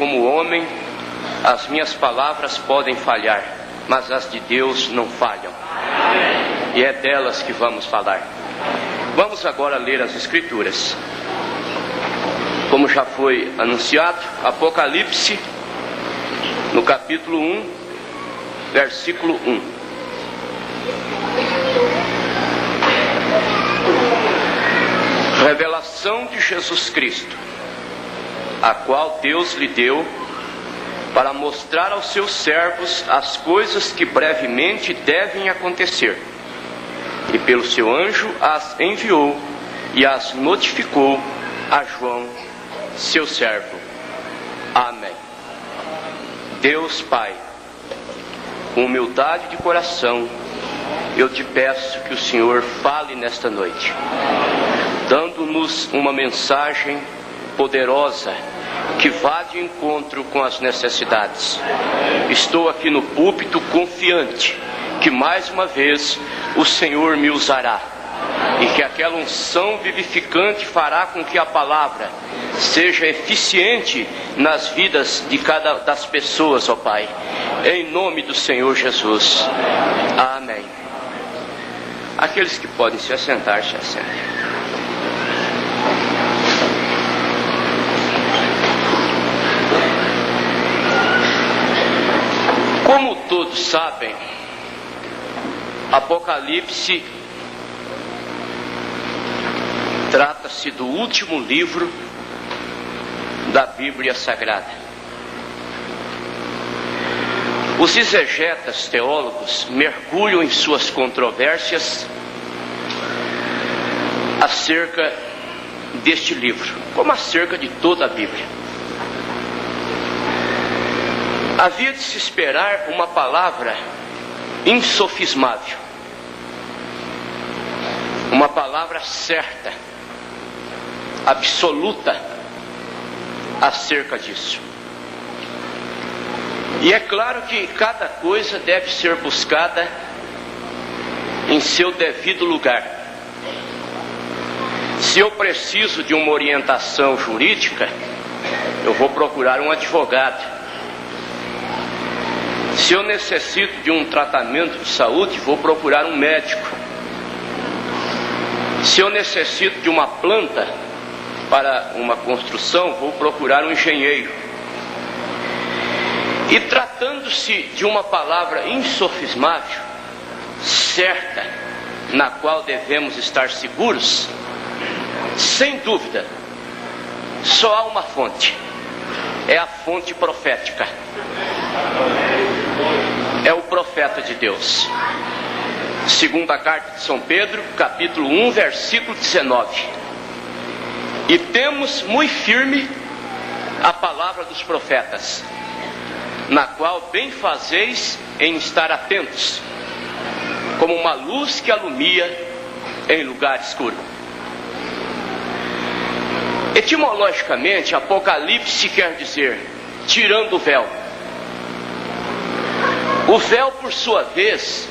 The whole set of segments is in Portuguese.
como homem, as minhas palavras podem falhar, mas as de Deus não falham. E é delas que vamos falar. Vamos agora ler as Escrituras. Como já foi anunciado, Apocalipse, no capítulo 1, versículo 1. Revelação de Jesus Cristo, a qual Deus lhe deu para mostrar aos seus servos as coisas que brevemente devem acontecer. E pelo seu anjo as enviou e as notificou a João, seu servo. Amém. Deus Pai, com humildade de coração, eu te peço que o Senhor fale nesta noite, dando-nos uma mensagem poderosa que vá de encontro com as necessidades. Estou aqui no púlpito confiante que mais uma vez o Senhor me usará e que aquela unção vivificante fará com que a palavra seja eficiente nas vidas de cada das pessoas, ó Pai, em nome do Senhor Jesus. Amém. Aqueles que podem se assentar, se assentem. Como todos sabem, Apocalipse trata-se do último livro da Bíblia Sagrada. Os exegetas teólogos mergulham em suas controvérsias acerca deste livro, como acerca de toda a Bíblia. Havia de se esperar uma palavra insofismável, uma palavra certa, absoluta acerca disso. E é claro que cada coisa deve ser buscada em seu devido lugar. Se eu preciso de uma orientação jurídica, eu vou procurar um advogado. Se eu necessito de um tratamento de saúde, vou procurar um médico. Se eu necessito de uma planta para uma construção, vou procurar um engenheiro. E tratando-se de uma palavra insofismável, certa, na qual devemos estar seguros, sem dúvida, só há uma fonte. É a fonte profética. É o profeta de Deus. Segunda carta de São Pedro, capítulo 1, versículo 19. E temos muito firme a palavra dos profetas, na qual bem fazeis em estar atentos, como uma luz que alumia em lugar escuro. Etimologicamente, Apocalipse quer dizer tirando o véu. O véu, por sua vez,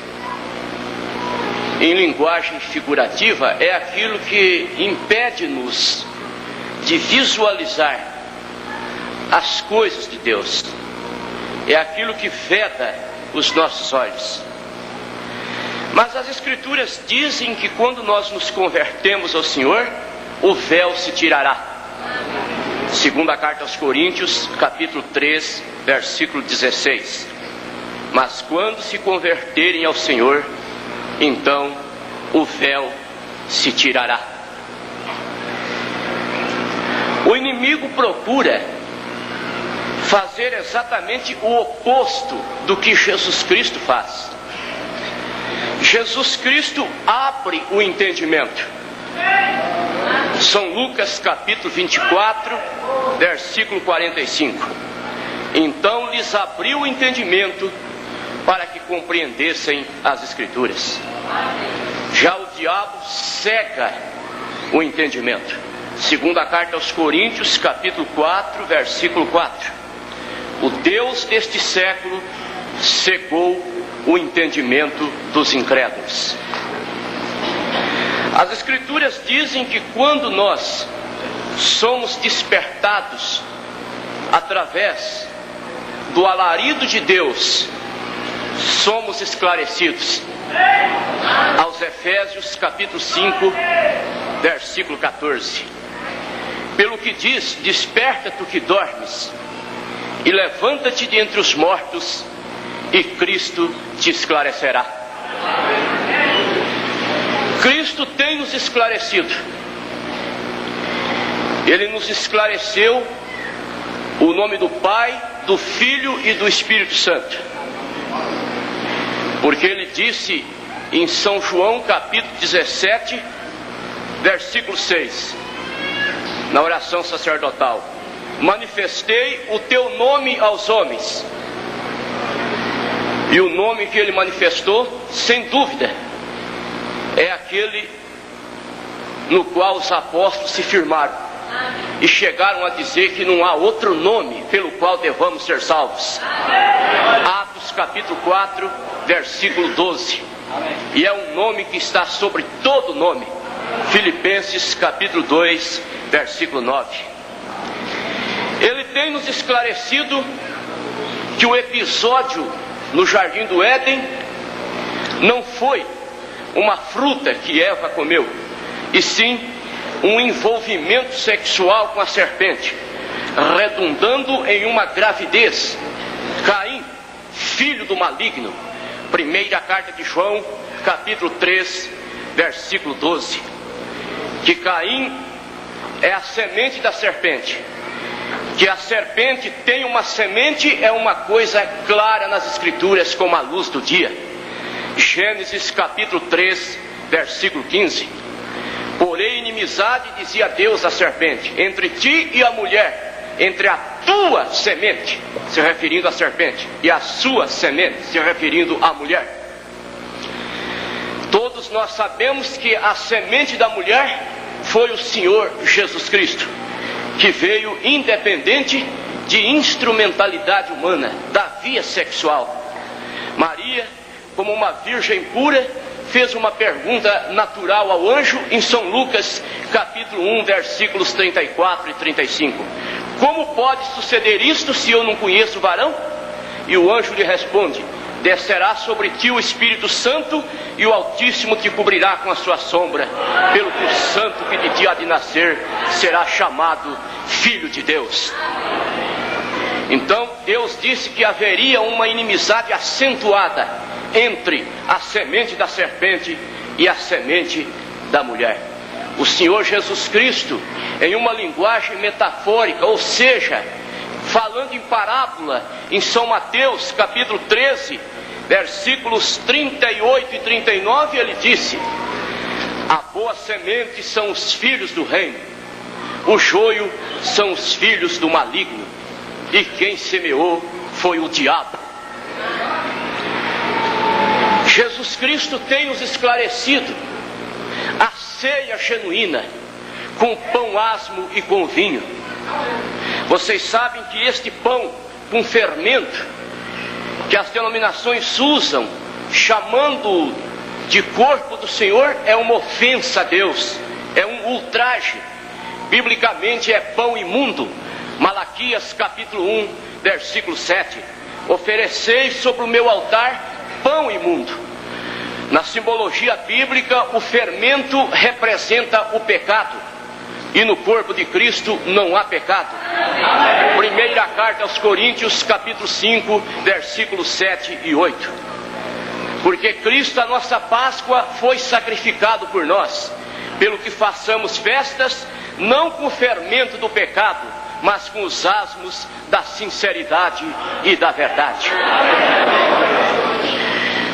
em linguagem figurativa, é aquilo que impede-nos de visualizar as coisas de Deus. É aquilo que veda os nossos olhos. Mas as Escrituras dizem que quando nós nos convertemos ao Senhor, o véu se tirará. Segunda carta aos Coríntios, capítulo 3, versículo 16. Mas quando se converterem ao Senhor, então o véu se tirará. O inimigo procura fazer exatamente o oposto do que Jesus Cristo faz. Jesus Cristo abre o entendimento. São Lucas capítulo 24, versículo 45. Então lhes abriu o entendimento para que compreendessem as Escrituras. Já o diabo cega o entendimento. Segunda carta aos Coríntios, capítulo 4, versículo 4. O Deus deste século cegou o entendimento dos incrédulos. As Escrituras dizem que quando nós somos despertados através do alarido de Deus, somos esclarecidos. Aos Efésios capítulo 5, versículo 14. Pelo que diz: desperta tu que dormes, e levanta-te de entre os mortos, e Cristo te esclarecerá. Cristo tem nos esclarecido. Ele nos esclareceu o nome do Pai, do Filho e do Espírito Santo. Porque ele disse em São João capítulo 17, versículo 6, na oração sacerdotal: manifestei o teu nome aos homens. E o nome que ele manifestou, sem dúvida, é aquele no qual os apóstolos se firmaram e chegaram a dizer que não há outro nome pelo qual devamos ser salvos. Atos capítulo 4, versículo 12. E é um nome que está sobre todo nome. Filipenses capítulo 2, versículo 9. Ele tem nos esclarecido que o episódio no jardim do Éden não foi uma fruta que Eva comeu, e sim um envolvimento sexual com a serpente, redundando em uma gravidez. Caim, filho do maligno. Primeira carta de João, capítulo 3, versículo 12. Que Caim é a semente da serpente. Que a serpente tem uma semente é uma coisa clara nas Escrituras, como a luz do dia. Gênesis capítulo 3, versículo 15. Porém inimizade, dizia Deus à serpente, entre ti e a mulher, entre a tua semente, se referindo à serpente, e a sua semente, se referindo à mulher. Todos nós sabemos que a semente da mulher foi o Senhor Jesus Cristo, que veio independente de instrumentalidade humana, da via sexual. Maria, como uma virgem pura, fez uma pergunta natural ao anjo em São Lucas capítulo 1, versículos 34 e 35. Como pode suceder isto se eu não conheço o varão? E o anjo lhe responde: descerá sobre ti o Espírito Santo, e o Altíssimo te cobrirá com a sua sombra, pelo que o santo que de ti há de nascer será chamado Filho de Deus. Então Deus disse que haveria uma inimizade acentuada entre a semente da serpente e a semente da mulher. O Senhor Jesus Cristo, em uma linguagem metafórica, ou seja, falando em parábola, em São Mateus capítulo 13, versículos 38 e 39, ele disse: a boa semente são os filhos do reino, o joio são os filhos do maligno, e quem semeou foi o diabo. Jesus Cristo tem nos esclarecido a ceia genuína, com pão asmo e com vinho. Vocês sabem que este pão com fermento, que as denominações usam, chamando de corpo do Senhor, é uma ofensa a Deus, é um ultraje. Biblicamente é pão imundo. Malaquias capítulo 1, versículo 7. Ofereceis sobre o meu altar pão imundo. Na simbologia bíblica, o fermento representa o pecado, e no corpo de Cristo não há pecado. Primeira carta aos Coríntios capítulo 5, versículos 7 e 8. Porque Cristo, a nossa Páscoa, foi sacrificado por nós, pelo que façamos festas, não com o fermento do pecado, mas com os asmos da sinceridade e da verdade.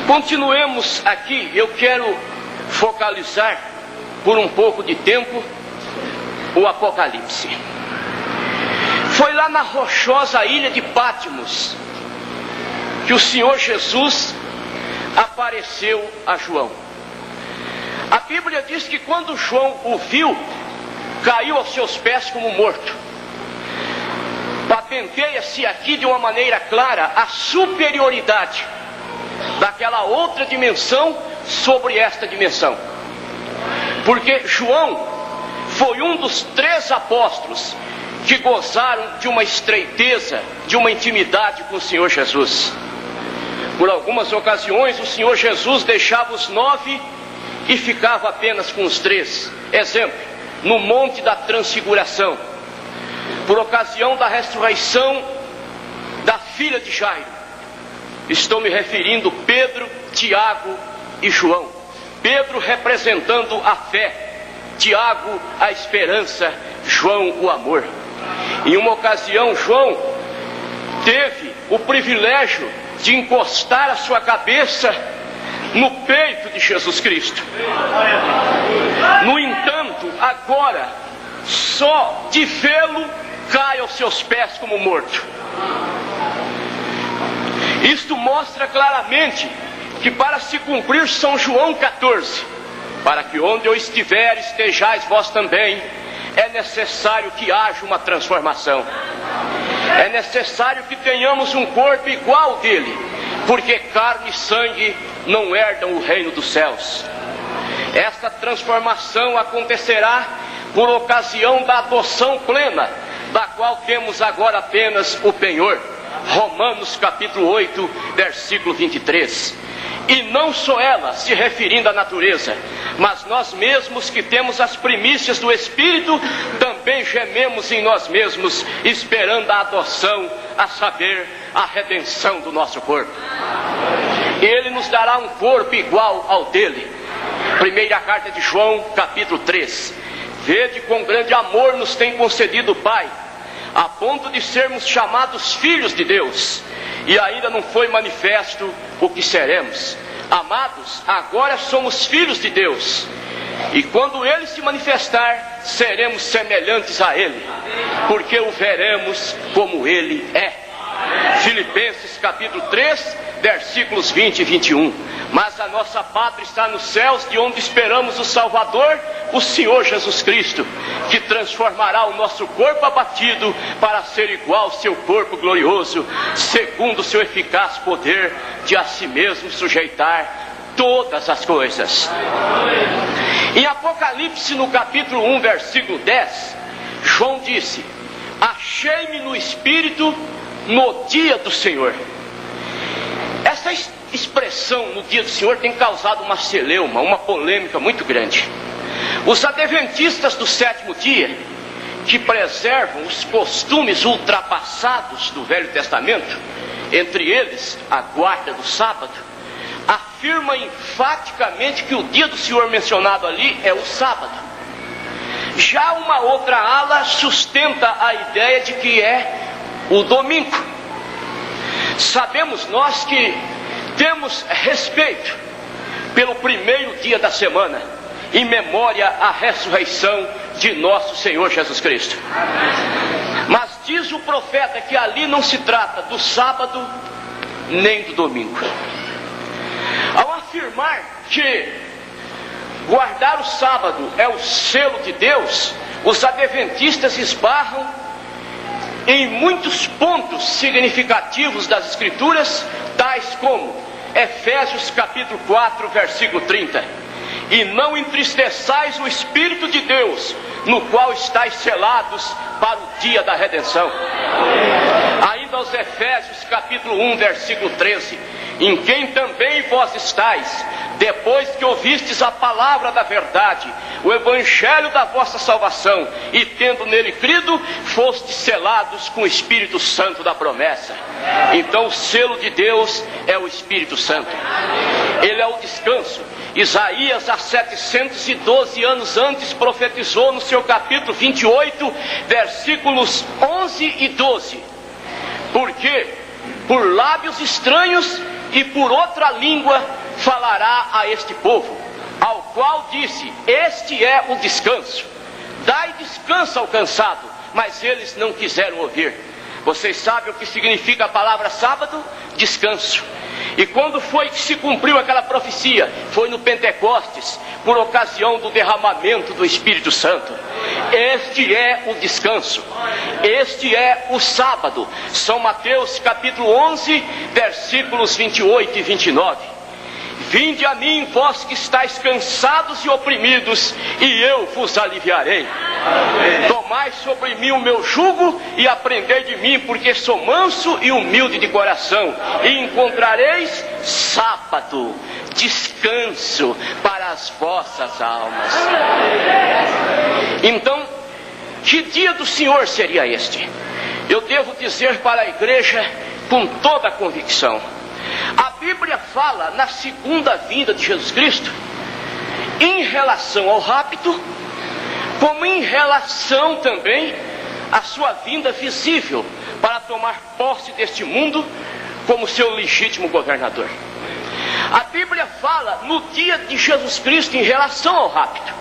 Continuemos aqui. Eu quero focalizar por um pouco de tempo o Apocalipse. Foi lá na rochosa ilha de Patmos que o Senhor Jesus apareceu a João. A Bíblia diz que quando João o viu, caiu aos seus pés como morto. Patenteia-se aqui de uma maneira clara a superioridade daquela outra dimensão sobre esta dimensão. Porque João foi um dos 3 apóstolos que gozaram de uma estreiteza, de uma intimidade com o Senhor Jesus. Por algumas ocasiões, o Senhor Jesus deixava os 9 e ficava apenas com os 3. Exemplo, no Monte da Transfiguração, por ocasião da ressurreição da filha de Jairo. Estou me referindo a Pedro, Tiago e João. Pedro representando a fé, Tiago a esperança, João o amor. Em uma ocasião, João teve o privilégio de encostar a sua cabeça no peito de Jesus Cristo. No entanto, agora, só de vê-lo, cai aos seus pés como morto. Isto mostra claramente que para se cumprir São João 14, para que onde eu estiver estejais vós também, é necessário que haja uma transformação. É necessário que tenhamos um corpo igual dele, porque carne e sangue não herdam o reino dos céus. Esta transformação acontecerá por ocasião da adoção plena, da qual temos agora apenas o penhor. Romanos capítulo 8, versículo 23. E não só ela, se referindo à natureza, mas nós mesmos que temos as primícias do Espírito, também gememos em nós mesmos, esperando a adoção, a saber, a redenção do nosso corpo. Ele nos dará um corpo igual ao dele. Primeira carta de João, capítulo 3. Vede quão grande amor nos tem concedido o Pai, a ponto de sermos chamados filhos de Deus, e ainda não foi manifesto o que seremos. Amados, agora somos filhos de Deus, e quando Ele se manifestar, seremos semelhantes a Ele, porque o veremos como Ele é. Filipenses capítulo 3, versículos 20 e 21. Mas a nossa pátria está nos céus, de onde esperamos o Salvador, o Senhor Jesus Cristo, que transformará o nosso corpo abatido para ser igual ao seu corpo glorioso, segundo o seu eficaz poder de a si mesmo sujeitar todas as coisas. Em Apocalipse, no capítulo 1, versículo 10, João disse: achei-me no Espírito no dia do Senhor. Essa expressão no dia do Senhor tem causado uma celeuma, uma polêmica muito grande. Os adventistas do sétimo dia, que preservam os costumes ultrapassados do Velho Testamento, entre eles a guarda do sábado, afirma enfaticamente que o dia do Senhor mencionado ali é o sábado. Já uma outra ala sustenta a ideia de que é o domingo. Sabemos nós que temos respeito pelo primeiro dia da semana, em memória à ressurreição de nosso Senhor Jesus Cristo. Mas diz o profeta que ali não se trata do sábado nem do domingo. Ao afirmar que guardar o sábado é o selo de Deus, os adventistas esbarram em muitos pontos significativos das Escrituras, tais como Efésios capítulo 4, versículo 30. E não entristeçais o Espírito de Deus, no qual estáis selados para o dia da redenção. Ainda aos Efésios capítulo 1, versículo 13. Em quem também vós estáis, depois que ouvistes a palavra da verdade, o evangelho da vossa salvação, e tendo nele crido, fostes selados com o Espírito Santo da promessa. Então o selo de Deus é o Espírito Santo. Ele é o descanso. Isaías, há 712 anos antes, profetizou no seu capítulo 28, versículos 11 e 12. Porque por lábios estranhos e por outra língua falará a este povo, ao qual disse: este é o descanso. Dai descanso ao cansado, mas eles não quiseram ouvir. Vocês sabem o que significa a palavra sábado? Descanso. E quando foi que se cumpriu aquela profecia? Foi no Pentecostes, por ocasião do derramamento do Espírito Santo. Este é o descanso. Este é o sábado. São Mateus capítulo 11, versículos 28 e 29. Vinde a mim, vós que estáis cansados e oprimidos, e eu vos aliviarei. Tomai sobre mim o meu jugo e aprendei de mim, porque sou manso e humilde de coração, e encontrareis sábado, descanso para as vossas almas. Então, que dia do Senhor seria este? Eu devo dizer para a igreja com toda a convicção: a Bíblia fala na segunda vinda de Jesus Cristo em relação ao rapto, como em relação também à sua vinda visível para tomar posse deste mundo como seu legítimo governador. A Bíblia fala no dia de Jesus Cristo em relação ao rapto.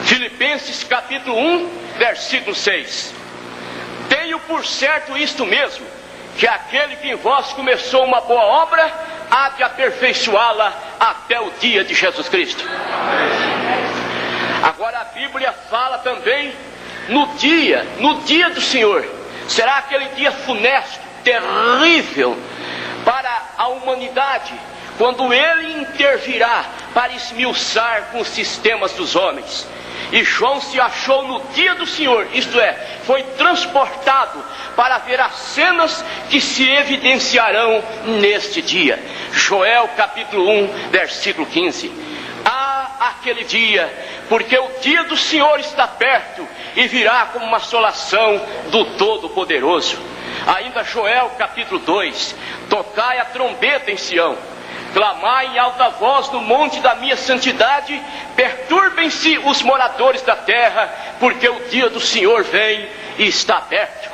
Filipenses capítulo 1, versículo 6. Tenho por certo isto mesmo, que aquele que em vós começou uma boa obra, há de aperfeiçoá-la até o dia de Jesus Cristo. Agora a Bíblia fala também no dia do Senhor. Será aquele dia funesto, terrível para a humanidade, quando Ele intervirá para esmiuçar com os sistemas dos homens. E João se achou no dia do Senhor, isto é, foi transportado para ver as cenas que se evidenciarão neste dia. Joel capítulo 1, versículo 15. Aquele dia, porque o dia do Senhor está perto e virá como uma assolação do Todo-Poderoso. Ainda Joel capítulo 2. Tocai a trombeta em Sião, clamai em alta voz no monte da minha santidade, perturbem-se os moradores da terra, porque o dia do Senhor vem e está perto.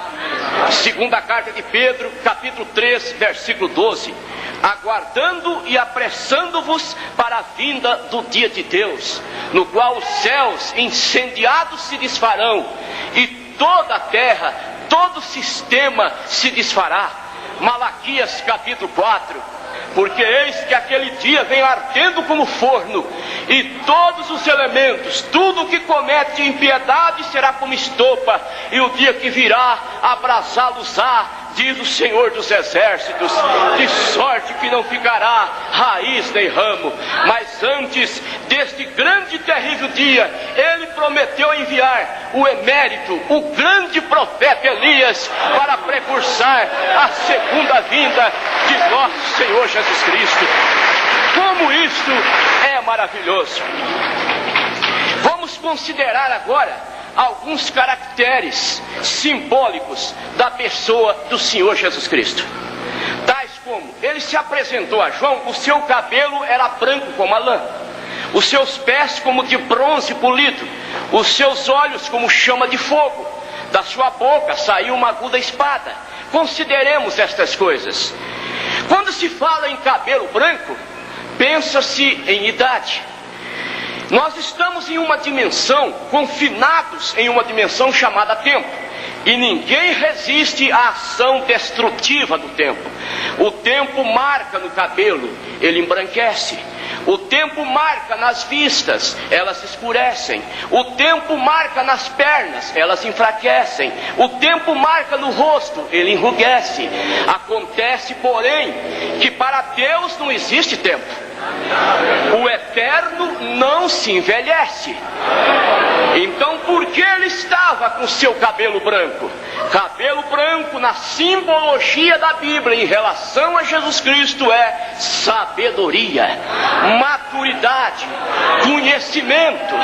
Segunda carta de Pedro, capítulo 3, versículo 12. Aguardando e apressando-vos para a vinda do dia de Deus, no qual os céus incendiados se desfarão, e toda a terra, todo o sistema se desfará. Malaquias capítulo 4. Porque eis que aquele dia vem ardendo como forno, e todos os elementos, tudo o que comete impiedade será como estopa, e o dia que virá abrasá-los-á, diz o Senhor dos Exércitos, de sorte que não ficará raiz nem ramo. Mas antes deste grande e terrível dia, Ele prometeu enviar o emérito, o grande profeta Elias, para precursar a segunda vinda de nosso Senhor Jesus Cristo. Como isto é maravilhoso! Vamos considerar agora alguns caracteres simbólicos da pessoa do Senhor Jesus Cristo. Tais como, ele se apresentou a João, o seu cabelo era branco como a lã, os seus pés como de bronze polido, os seus olhos como chama de fogo, da sua boca saiu uma aguda espada. Consideremos estas coisas. Quando se fala em cabelo branco, pensa-se em idade. Nós estamos em uma dimensão, confinados em uma dimensão chamada tempo, e ninguém resiste à ação destrutiva do tempo. O tempo marca no cabelo, ele embranquece. O tempo marca nas vistas, elas escurecem. O tempo marca nas pernas, elas enfraquecem. O tempo marca no rosto, ele enrugece. Acontece, porém, que para Deus não existe tempo. O eterno não se envelhece. Então por que ele estava com seu cabelo branco? Cabelo branco na simbologia da Bíblia em relação a Jesus Cristo é sabedoria, maturidade, conhecimento.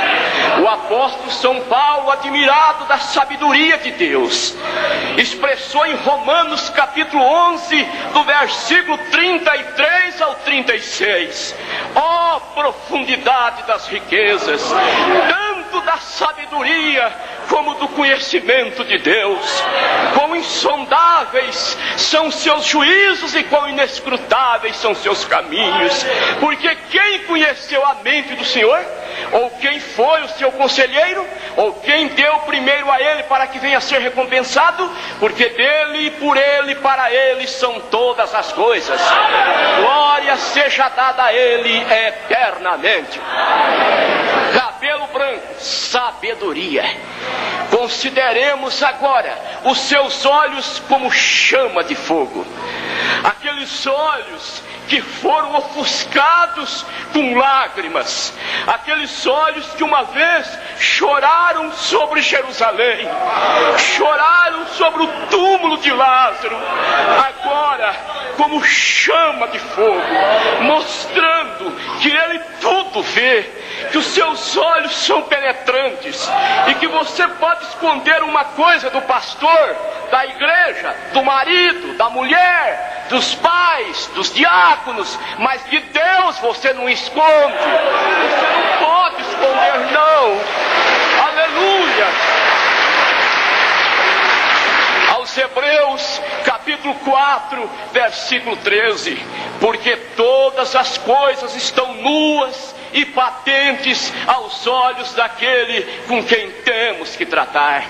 O apóstolo São Paulo, admirado da sabedoria de Deus, expressou em Romanos capítulo 11, do versículo 33 ao 36. Ó profundidade das riquezas, tanto da sabedoria como do conhecimento de Deus. Quão insondáveis são seus juízos e quão inescrutáveis são seus caminhos. Porque quem conheceu a mente do Senhor? Ou quem foi o seu conselheiro? Ou quem deu primeiro a ele para que venha a ser recompensado? Porque dele, por ele, para ele são todas as coisas. Glória seja dada a ele eternamente. Cabelo cabelo branco, sabedoria. Consideremos agora os seus olhos como chama de fogo. Aqueles olhos que foram ofuscados com lágrimas, aqueles olhos que uma vez choraram sobre Jerusalém, choraram sobre o túmulo de Lázaro, agora como chama de fogo, mostrando que ele tudo vê, que os seus olhos são penetrantes e que você pode esconder uma coisa do pastor, da igreja, do marido, da mulher, dos pais, dos diáconos, mas de Deus você não esconde. Você não pode esconder, não. Aleluia. Aos Hebreus, capítulo 4, versículo 13. Porque todas as coisas estão nuas e patentes aos olhos daquele com quem temos que tratar.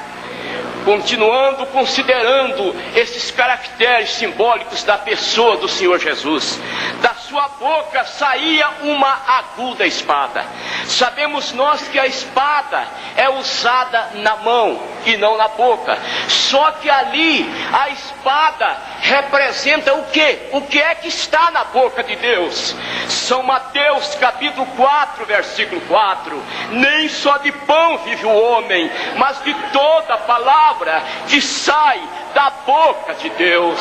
Continuando considerando esses caracteres simbólicos da pessoa do Senhor Jesus, da sua boca saía uma aguda espada. Sabemos nós que a espada é usada na mão e não na boca. Só que ali a espada representa o quê? O que é que está na boca de Deus? São Mateus capítulo 4, versículo 4. Nem só de pão vive o homem, mas de toda palavra que sai da boca de Deus.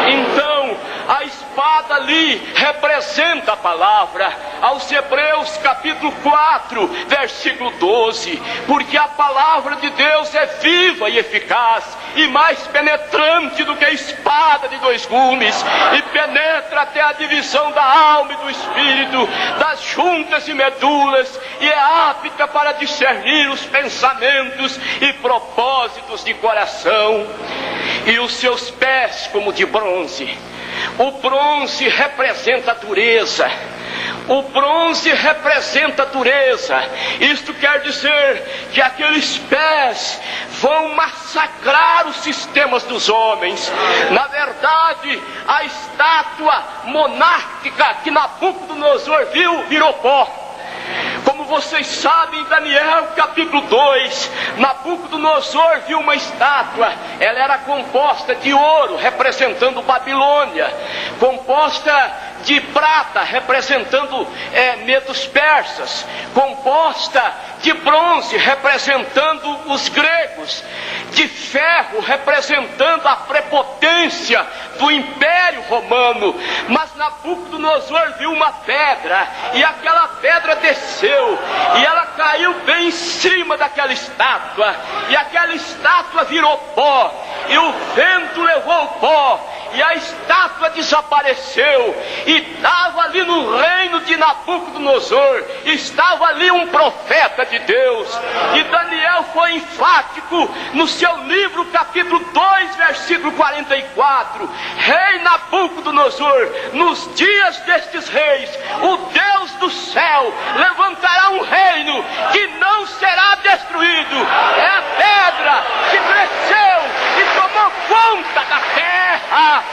Então a espada ali representa a palavra. Aos Hebreus capítulo 4, versículo 12. Porque a palavra de Deus é viva e eficaz e mais penetrante do que a espada de dois gumes, e penetra até a divisão da alma e do espírito, das juntas e medulas, e é apta para discernir os pensamentos e propósitos de coração. E os seus pés como de bronze. O bronze representa a dureza. O bronze representa a dureza. Isto quer dizer que aqueles pés vão massacrar os sistemas dos homens. Na verdade, a estátua monárquica que Nabucodonosor viu, virou pó. Como vocês sabem, em Daniel capítulo 2, Nabucodonosor viu uma estátua. Ela era composta de ouro, representando Babilônia, composta de prata, representando medos persas, composta de bronze, representando os gregos, de ferro, representando a prepotência do Império Romano. Mas Nabucodonosor viu uma pedra, e aquela pedra desceu, e ela caiu bem em cima daquela estátua, e aquela estátua virou pó, e o vento levou o pó, e a estátua desapareceu. E estava ali no reino de Nabucodonosor, estava ali um profeta de Deus. E Daniel foi enfático no seu livro capítulo 2, versículo 44. Rei Nabucodonosor, nos dias destes reis, o Deus do céu levantará um reino que não será destruído. É a pedra que cresceu e tomou conta da terra.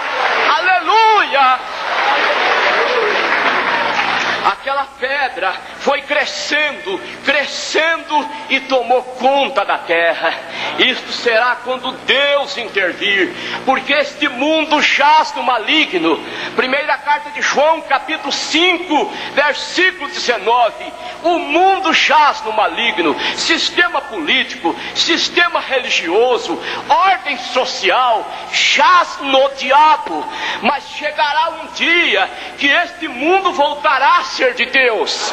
Aleluia! Aquela pedra foi crescendo, crescendo e tomou conta da terra. Isto será quando Deus intervir, porque este mundo jaz no maligno. Primeira carta de João, capítulo 5, versículo 19. O mundo jaz no maligno. Sistema político, sistema religioso, ordem social, jaz no diabo. Mas chegará um dia que este mundo voltará a ser de Deus.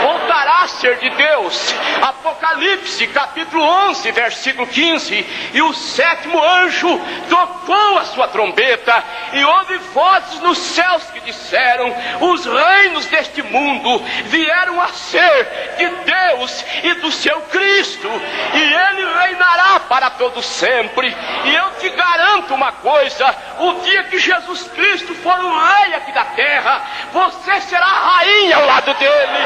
Voltará a ser de Deus. Apocalipse capítulo 11, versículo 15. E o sétimo anjo tocou a sua trombeta, e houve vozes nos céus que disseram: os reinos deste mundo vieram a ser de Deus e do seu Cristo, e ele reinará para todo sempre. E eu te garanto uma coisa: o dia que Jesus Cristo for o rei aqui da terra, você será rainha ao lado dele,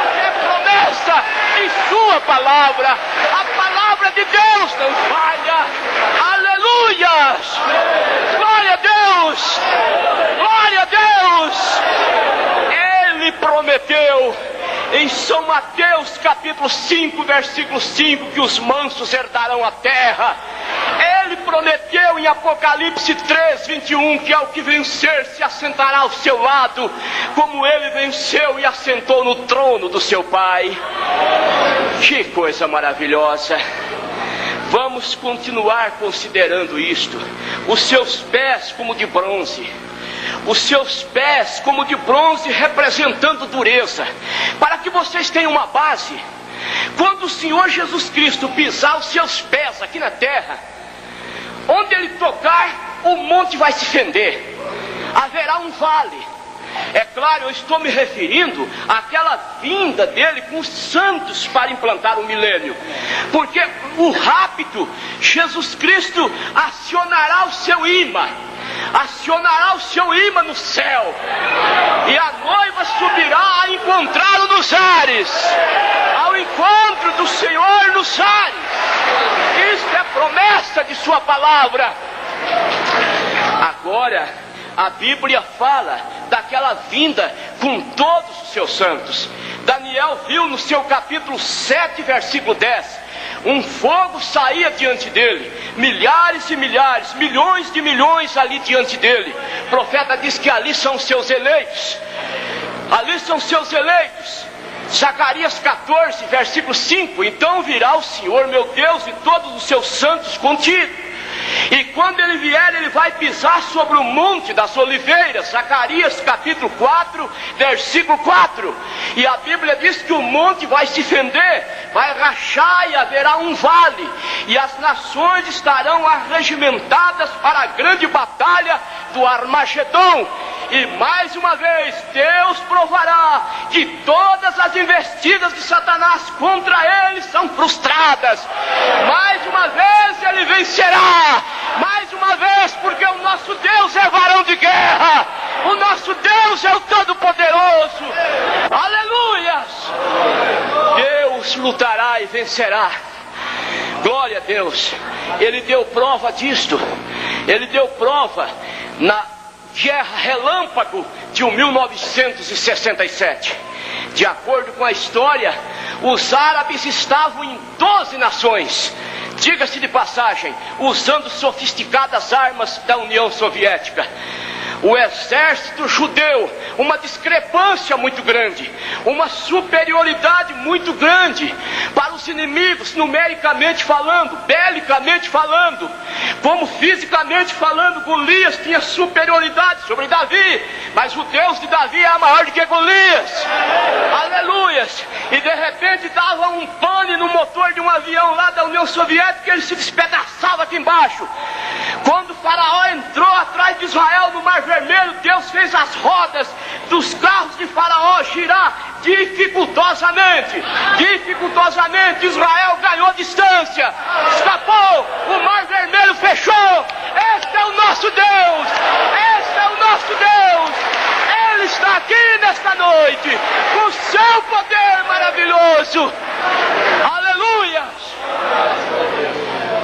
porque é promessa em sua palavra. A palavra de Deus não falha. Aleluia! Glória a Deus! Glória a Deus! Ele prometeu: em São Mateus capítulo 5, versículo 5, que os mansos herdarão a terra. Ele prometeu em Apocalipse 3, 21, que ao que vencer se assentará ao seu lado, como ele venceu e assentou no trono do seu Pai. Que coisa maravilhosa! Vamos continuar considerando isto. Os seus pés como de bronze. Os seus pés como de bronze representando dureza. Para que vocês tenham uma base, quando o Senhor Jesus Cristo pisar os seus pés aqui na terra, onde ele tocar, o monte vai se fender. Haverá um vale. É claro, eu estou me referindo àquela vinda dele com os santos para implantar o milênio. Porque o rapto, Jesus Cristo acionará o seu imã. Acionará o seu imã no céu. E a noiva subirá a encontrá-lo nos ares. Ao encontro do Senhor nos ares. Isso é promessa de sua palavra. Agora, a Bíblia fala daquela vinda com todos os seus santos. Daniel viu no seu capítulo 7, versículo 10, um fogo saía diante dele, milhares e milhares, milhões de milhões ali diante dele. O profeta diz que ali são seus eleitos. Ali são seus eleitos. Zacarias 14, versículo 5, então virá o Senhor meu Deus e todos os seus santos contigo. E quando ele vier, ele vai pisar sobre o monte das oliveiras. Zacarias capítulo 4, versículo 4. E a Bíblia diz que o monte vai se fender, vai rachar e haverá um vale. E as nações estarão arregimentadas para a grande batalha do Armagedon. E mais uma vez, Deus provará que todas as investidas de Satanás contra ele são frustradas. Mais uma vez ele vencerá. Mais uma vez, porque o nosso Deus é varão de guerra. O nosso Deus é o Todo-Poderoso. Aleluias! Deus lutará e vencerá. Glória a Deus. Ele deu prova disto. Ele deu prova na Guerra Relâmpago de 1967. De acordo com a história, os árabes estavam em 12 nações, diga-se de passagem, usando sofisticadas armas da União Soviética. O exército judeu, uma discrepância muito grande, uma superioridade muito grande para os inimigos, numericamente falando, belicamente falando, como fisicamente falando. Golias tinha superioridade sobre Davi, mas o Deus de Davi é maior do que Golias. Aleluias! E de repente dava um pane no motor de um avião lá da União Soviética e ele se despedaçava aqui embaixo. Quando o faraó entrou atrás de Israel no Mar Vermelho, Deus fez as rodas dos carros de faraó girar dificultosamente. Israel ganhou distância, escapou, o Mar Vermelho fechou. Esse é o nosso Deus. Esse é o nosso Deus. Ele está aqui nesta noite com o seu poder maravilhoso. Aleluia!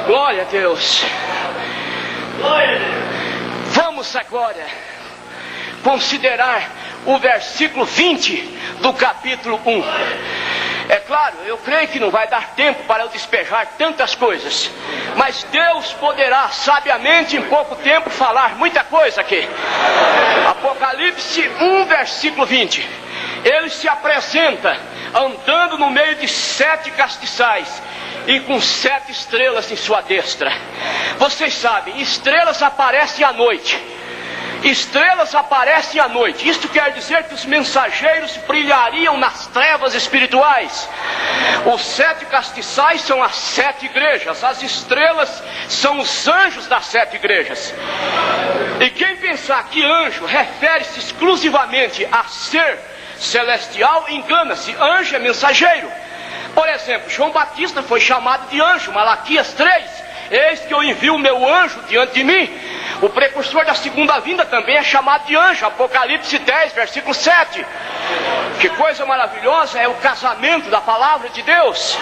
Glória a Deus. Vamos agora considerar o versículo 20 do capítulo 1. É claro, eu creio que não vai dar tempo para eu despejar tantas coisas, mas Deus poderá sabiamente em pouco tempo falar muita coisa aqui. Apocalipse 1, versículo 20. Ele se apresenta andando no meio de 7 castiçais e com 7 estrelas em sua destra. Vocês sabem, estrelas aparecem à noite. Estrelas aparecem à noite. Isto quer dizer que os mensageiros brilhariam nas trevas espirituais. Os 7 castiçais são as 7 igrejas. As estrelas são os anjos das 7 igrejas. E quem pensar que anjo refere-se exclusivamente a ser celestial, engana-se. Anjo é mensageiro. Por exemplo, João Batista foi chamado de anjo. Malaquias 3. Eis que eu envio o meu anjo diante de mim. O precursor da segunda vinda também é chamado de anjo. Apocalipse 10, versículo 7. Que coisa maravilhosa é o casamento da palavra de Deus.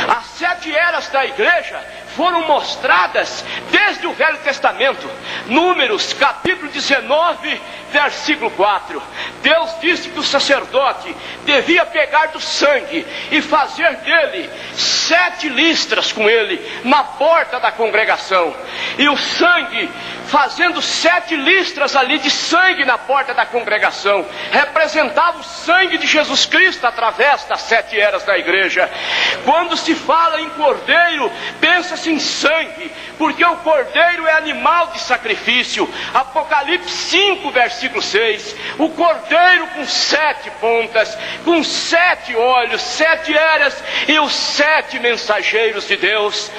As 7 eras da igreja foram mostradas desde o Velho Testamento. Números capítulo 19, versículo 4. Deus disse que o sacerdote devia pegar do sangue e fazer dele 7 listras com ele na porta da congregação. E o sangue, fazendo 7 listras ali de sangue na porta da congregação, representava o sangue de Jesus Cristo através das 7 eras da igreja. Quando se fala em cordeiro, pensa-se em sangue, porque o cordeiro é animal de sacrifício. Apocalipse 5, versículo 6. O cordeiro com 7 pontas, com 7 olhos, 7 eras e os 7 mensageiros de Deus.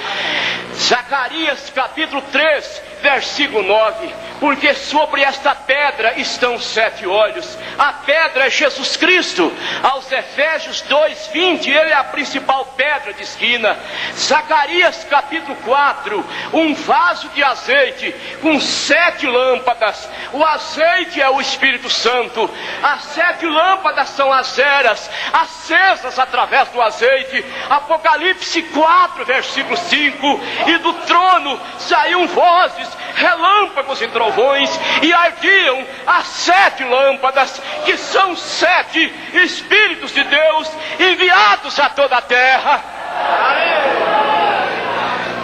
Zacarias capítulo 3, versículo 9. Porque sobre esta pedra estão 7 olhos. A pedra é Jesus Cristo. Aos Efésios 2:20, ele é a principal pedra de esquina. Zacarias capítulo 4, um vaso de azeite com 7 lâmpadas. O azeite é o Espírito Santo. As 7 lâmpadas são as eras acesas através do azeite. Apocalipse 4, versículo 5. E do trono saíam vozes, relâmpagos e trovões, e ardiam as 7 lâmpadas, que são 7 Espíritos de Deus enviados a toda a terra.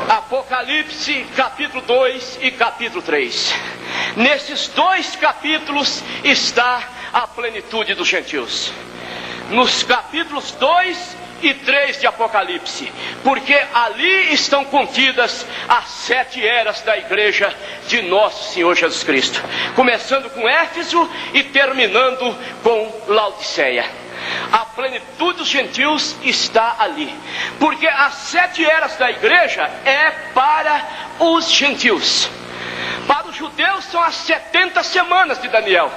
Apocalipse capítulo 2 e capítulo 3. Nesses 2 capítulos está a plenitude dos gentios. Nos capítulos 2 e 3 de Apocalipse, porque ali estão contidas as 7 eras da igreja de nosso Senhor Jesus Cristo, começando com Éfeso e terminando com Laodiceia. A plenitude dos gentios está ali, porque as 7 eras da igreja é para os gentios. Para os judeus são as 70 semanas de Daniel.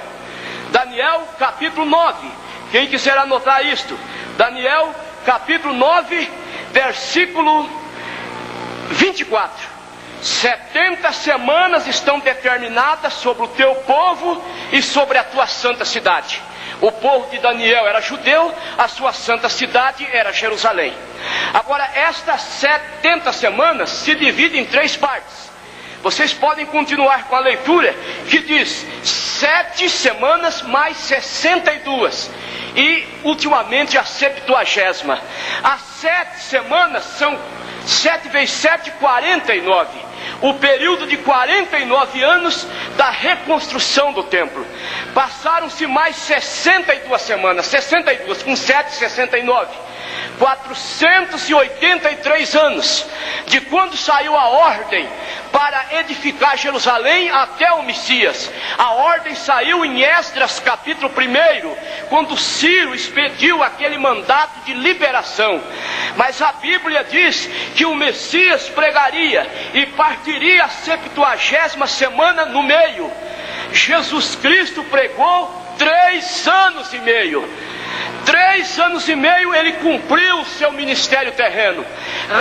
Daniel capítulo 9, quem quiser anotar isto, Daniel capítulo 9, versículo 24. 70 semanas estão determinadas sobre o teu povo e sobre a tua santa cidade. O povo de Daniel era judeu, a sua santa cidade era Jerusalém. Agora, estas 70 semanas se dividem em 3 partes. Vocês podem continuar com a leitura, que diz 7 semanas mais 62. E ultimamente a 70ª. As 7 semanas são 7 vezes 7, 49. O período de 49 anos da reconstrução do templo. Passaram-se mais 62 semanas, 62 com 7, 69. 483 anos de quando saiu a ordem para edificar Jerusalém até o Messias. A ordem saiu em Esdras capítulo 1, quando Ciro expediu aquele mandato de liberação. Mas a Bíblia diz que o Messias pregaria e partiria a 70ª semana no meio. Jesus Cristo pregou 3 anos e meio. 3 anos e meio ele cumpriu o seu ministério terreno,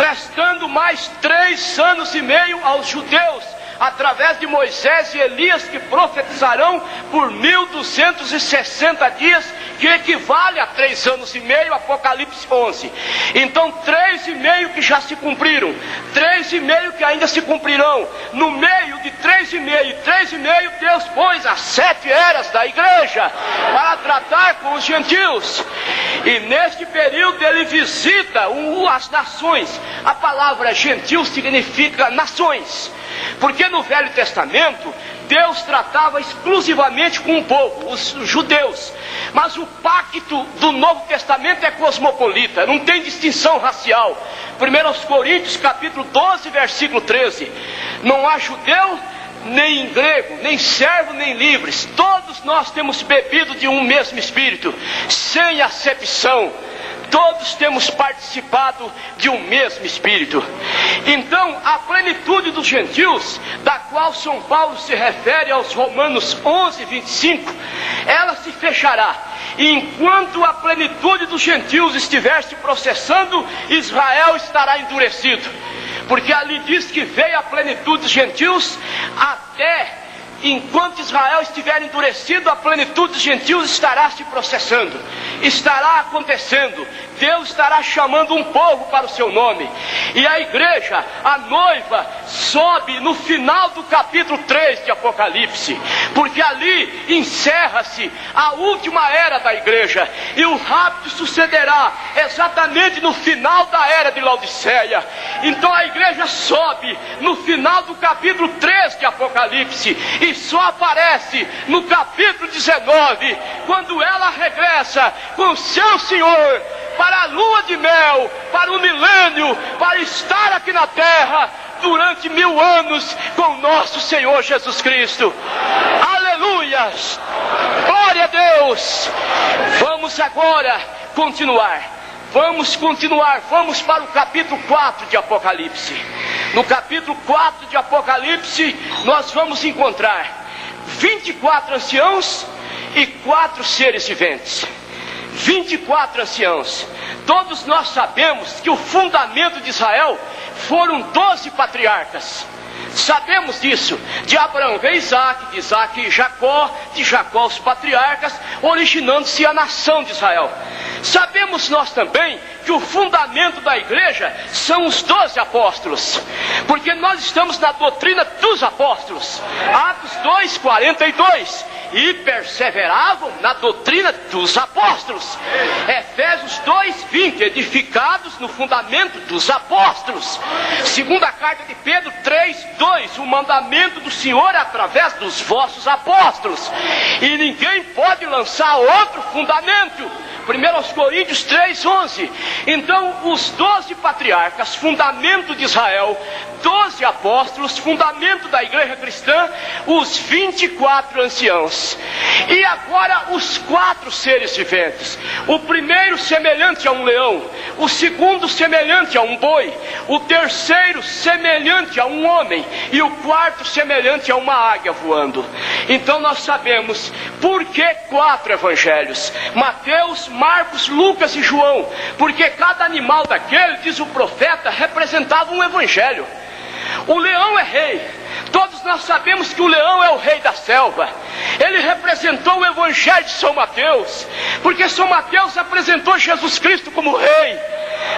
restando mais 3 anos e meio aos judeus, através de Moisés e Elias, que profetizarão por 1260 dias, que equivale a 3 anos e meio, Apocalipse 11. Então 3 e meio que já se cumpriram, 3 e meio que ainda se cumprirão. No meio de 3 e meio, Deus pôs as 7 eras da igreja para tratar com os gentios. E neste período ele visita as nações. A palavra gentil significa nações, porque no Velho Testamento Deus tratava exclusivamente com o povo, os judeus. Mas o pacto do Novo Testamento é cosmopolita, não tem distinção racial. 1 Coríntios capítulo 12, versículo 13. Não há judeu, nem grego, nem servo, nem livres. Todos nós temos bebido de um mesmo Espírito, sem acepção. Todos temos participado de um mesmo Espírito. Então, a plenitude dos gentios, da qual São Paulo se refere aos Romanos 11, 25, ela se fechará. E enquanto a plenitude dos gentios estiver se processando, Israel estará endurecido. Porque ali diz que veio a plenitude dos gentios até enquanto Israel estiver endurecido, a plenitude dos gentios estará se processando, estará acontecendo. Deus estará chamando um povo para o seu nome. E a igreja, a noiva, sobe no final do capítulo 3 de Apocalipse, porque ali encerra-se a última era da igreja, e o rapto sucederá exatamente no final da era de Laodiceia. Então a igreja sobe no final do capítulo 3 de Apocalipse, e só aparece no capítulo 19, quando ela regressa com o seu Senhor para a lua de mel, para o milênio, para estar aqui na terra durante 1000 anos com nosso Senhor Jesus Cristo. Aleluias! Glória a Deus! Vamos agora continuar. Vamos para o capítulo 4 de Apocalipse. No capítulo 4 de Apocalipse, nós vamos encontrar 24 anciãos e 4 seres viventes. 24 anciãos. Todos nós sabemos que o fundamento de Israel foram 12 patriarcas. Sabemos disso. De Abraão veio Isaac, de Isaac Jacó, de Jacó os patriarcas, originando-se a nação de Israel. Sabemos nós também que o fundamento da igreja são os 12 apóstolos, porque nós estamos na doutrina dos apóstolos. Atos 2:42, e perseveravam na doutrina dos apóstolos. Efésios 2:20, edificados no fundamento dos apóstolos. Segunda carta de Pedro 3:2, o mandamento do Senhor é através dos vossos apóstolos, e ninguém pode lançar outro fundamento. 1 Coríntios 3:11. Então os 12 patriarcas, fundamento de Israel, 12 apóstolos, fundamento da igreja cristã, os 24 anciãos. E agora os 4 seres viventes. O primeiro semelhante a um leão, o segundo semelhante a um boi, o terceiro semelhante a um homem, e o quarto semelhante a uma águia voando. Então nós sabemos por que 4 evangelhos: Mateus, Marcos, Lucas e João. Porque cada animal daquele, diz o profeta, representava um evangelho. O leão é rei. Todos nós sabemos que o leão é o rei da selva. Ele representou o evangelho de São Mateus, porque São Mateus apresentou Jesus Cristo como rei.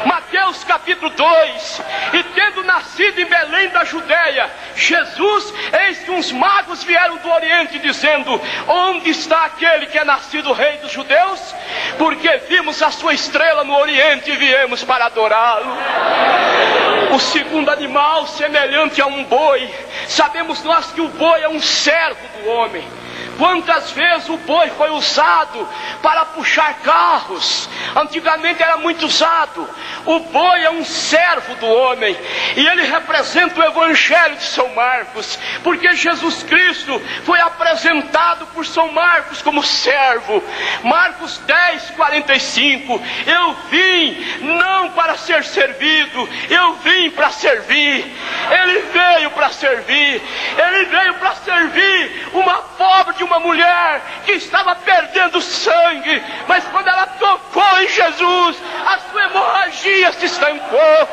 Mateus capítulo 2. E tendo nascido em Belém da Judeia, Jesus, eis que uns magos vieram do Oriente, dizendo: onde está aquele que é nascido rei dos judeus? Porque vimos a sua estrela no Oriente e viemos para adorá-lo. O segundo animal, semelhante a um boi. Sabemos nós que o boi é um servo do homem. Quantas vezes o boi foi usado para puxar carros? Antigamente era muito usado. O boi é um servo do homem, e ele representa o evangelho de São Marcos, porque Jesus Cristo foi apresentado por São Marcos como servo. Marcos 10:45. Eu vim não para ser servido, eu vim para servir. Ele veio para servir. Ele veio para servir uma pobre de uma mulher que estava perdendo sangue, mas quando ela tocou em Jesus, a sua hemorragia se estancou.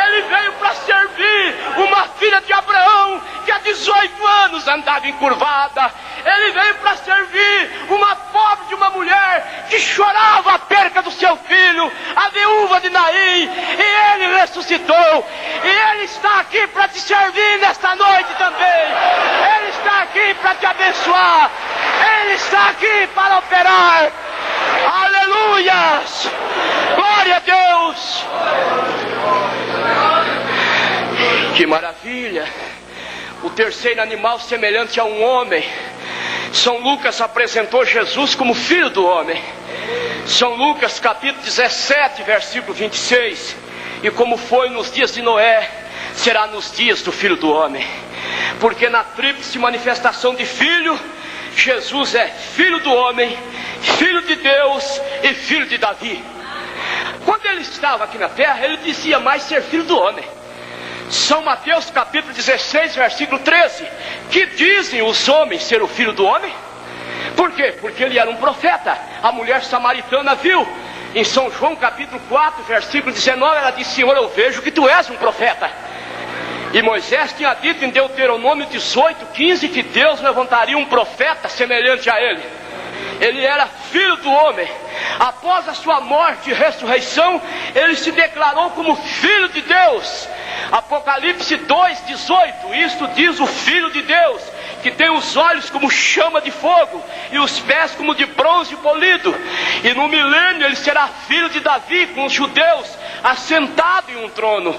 Ele veio para servir uma filha de Abraão que há 18 anos andava encurvada. Ele veio para servir uma pobre de uma mulher que chorava a perca do seu filho, a viúva de Naim, e ele ressuscitou. E ele está aqui para te servir nesta noite também. Ele está aqui para te abençoar. Ele está aqui para operar. Aleluias! Glória a Deus! Que maravilha! O terceiro animal, semelhante a um homem. São Lucas apresentou Jesus como filho do homem. São Lucas capítulo 17, versículo 26. E como foi nos dias de Noé, será nos dias do Filho do Homem. Porque na tríplice manifestação de filho, Jesus é filho do homem, filho de Deus e filho de Davi. Quando ele estava aqui na terra, ele dizia mais ser filho do homem. São Mateus capítulo 16, versículo 13. Que dizem os homens ser o filho do homem? Por quê? Porque ele era um profeta. A mulher samaritana viu. Em São João capítulo 4, versículo 19, ela disse: Senhor, eu vejo que tu és um profeta. E Moisés tinha dito em Deuteronômio 18:15 que Deus levantaria um profeta semelhante a ele. Ele era filho do homem. Após a sua morte e ressurreição, ele se declarou como filho de Deus. Apocalipse 2:18, isto diz o Filho de Deus, que tem os olhos como chama de fogo e os pés como de bronze polido. E no milênio ele será filho de Davi, com os judeus, assentado em um trono.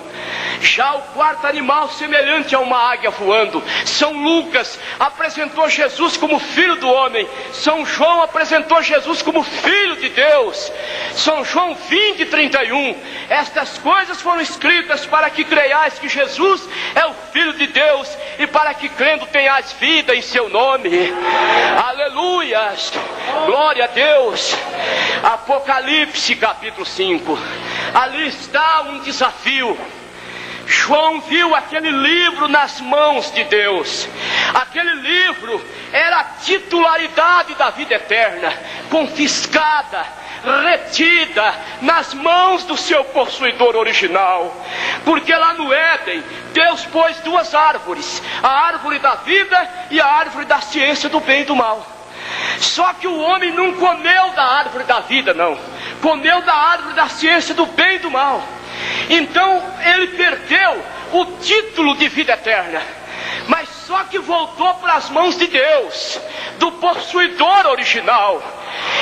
Já o quarto animal, semelhante a uma águia voando. São Lucas apresentou Jesus como filho do homem. São João apresentou Jesus como filho de Deus. São João 20:31. Estas coisas foram escritas para que creiais que Jesus é o Filho de Deus, e para que crendo tenhais vida em seu nome. Aleluias, glória a Deus. Apocalipse capítulo 5. Ali está um desafio. João viu aquele livro nas mãos de Deus. Aquele livro era a titularidade da vida eterna, confiscada, retida nas mãos do seu possuidor original. Porque lá no Éden, Deus pôs duas árvores: a árvore da vida e a árvore da ciência do bem e do mal. Só que o homem não comeu da árvore da vida, não. Comeu da árvore da ciência do bem e do mal. Então ele perdeu o título de vida eterna. Mas só que voltou para as mãos de Deus, do possuidor original.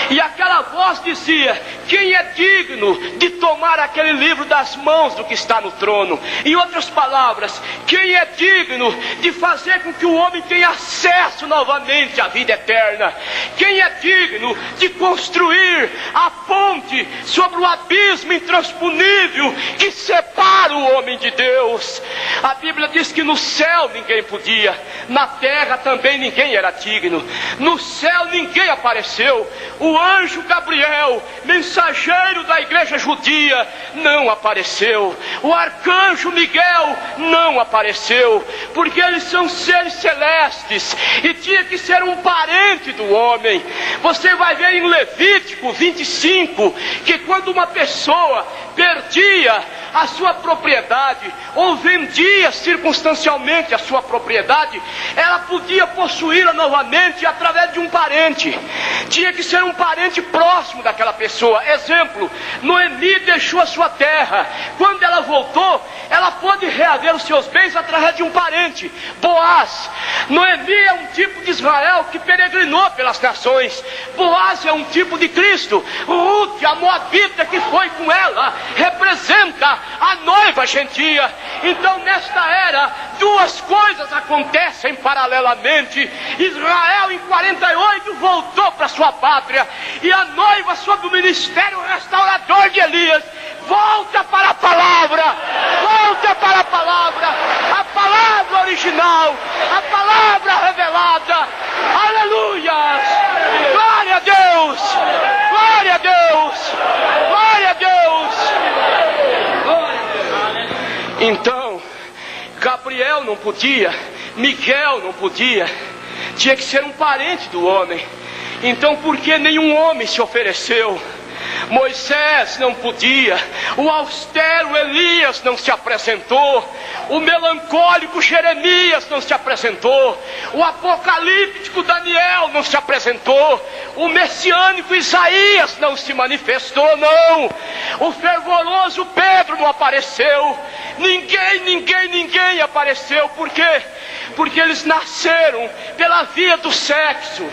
E aquela voz dizia: quem é digno de tomar aquele livro das mãos do que está no trono? Em outras palavras, quem é digno de fazer com que o homem tenha acesso novamente à vida eterna? Quem é digno de construir a ponte sobre o abismo intransponível que separa o homem de Deus? A Bíblia diz que no céu ninguém podia, na terra também ninguém era digno. No céu ninguém apareceu. O anjo Gabriel, mensageiro da igreja judia, não apareceu. O arcanjo Miguel não apareceu, porque eles são seres celestes e tinha que ser um parente do homem. Você vai ver em Levítico 25 que quando uma pessoa perdia a sua propriedade ou vendia circunstancialmente a sua propriedade, ela podia possuí-la novamente através de um parente. Tinha que ser um parente próximo daquela pessoa. Exemplo, Noemi deixou a sua terra. Quando ela voltou, ela pôde reaver os seus bens através de um parente, Boaz. Noemi é um tipo de Israel que peregrinou pelas nações. Boaz é um tipo de Cristo. Ruth, a moabita que foi com ela, representa a noiva gentia. Então nesta era, duas coisas acontecem paralelamente. Israel em 48 voltou para sua pátria, e a noiva sob o ministério restaurador de Elias volta para a palavra, volta para a palavra original, a palavra revelada. Aleluia, glória a Deus, glória a Deus, glória a Deus. Então Gabriel não podia, Miguel não podia, tinha que ser um parente do homem. Então por que nenhum homem se ofereceu? Moisés não podia, o austero Elias não se apresentou, o melancólico Jeremias não se apresentou, o apocalíptico Daniel não se apresentou, o messiânico Isaías não se manifestou, não. O fervoroso Pedro não apareceu. Ninguém apareceu. Por quê? Porque eles nasceram pela via do sexo,